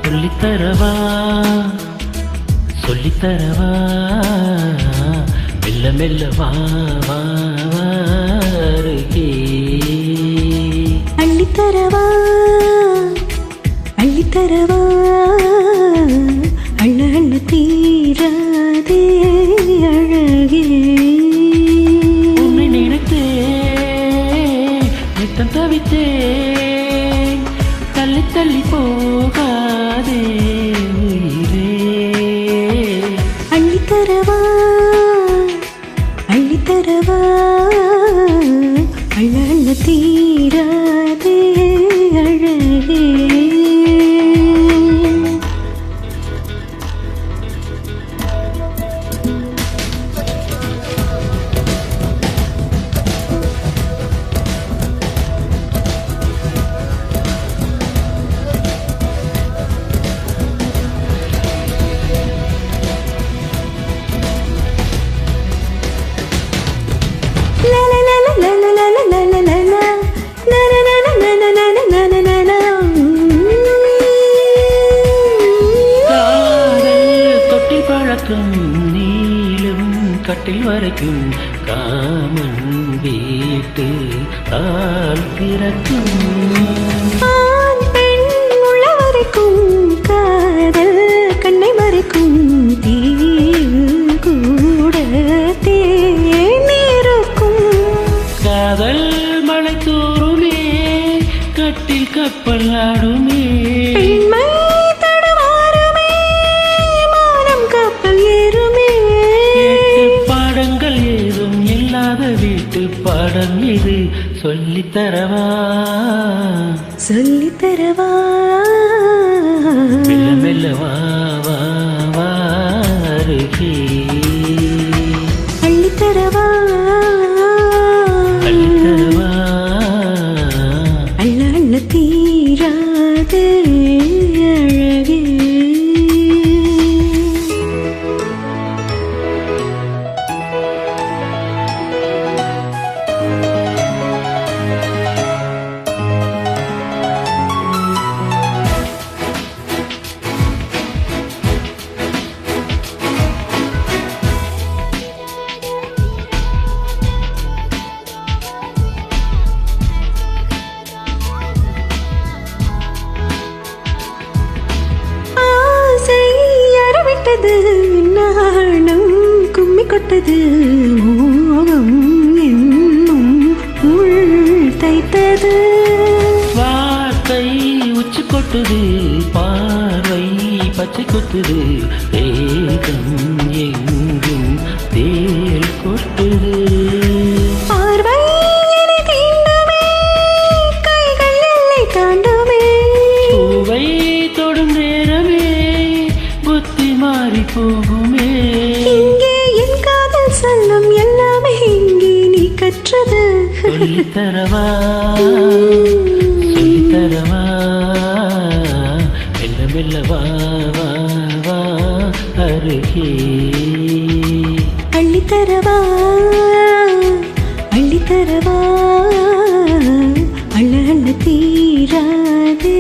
சொல்லித்தரவா சொல்லித்தரவா மெல்ல மெல்ல வா வா அருகே அள்ளித்தரவா அள்ளித்தரவா அள்ள அள்ள தீராதே அழகே உன்னை நினைத்தே நித்தம் தவித்தேன் தள்ளி தள்ளி போகாதே உயிரே அள்ளித்தரவா அள்ளித்தரவா அள்ள அள்ள தீராதே அழகே நீளும் கட்டில் வரைக்கும் காமன் வீட்டு ஆள் திறக்கும் உள்ள வரைக்கும் காதல் கண்ணை மறைக்கும் கூட தேனிருக்கும் காதல் மழை தூருமே கட்டில் கப்பல் ஆடுமே வீட்டு பாடம் இது சொல்லித்தரவா சொல்லித்தரவா மெல்ல மெல்ல வா வா வா அருகே அள்ளித்தரவா அள்ளித்தரவா அள்ள அள்ள தீராதே அழகே நாணம் கும்மி கொட்டது மோகம் என்னும் உள் தைத்தது வார்த்தை உச்சி கொட்டுது பார்வை பச்சை கொத்துது தேகம் எங்கும் தேல் கொட்டுது பார்வை தீண்டுமே கைகள் எல்லை தாண்டுமே பூவை தொடும் நேரமே புத்தி மாறி போகுமே இங்கே என் காதல் சொல்லும் எல்லாமே இங்கே நீ கற்றது சொல்லித்தரவா சொல்லித்தரவா மெல்ல மெல்ல வா வா வா அருகே அள்ளித்தரவா அள்ளித்தரவா அள்ள அள்ள தீராதே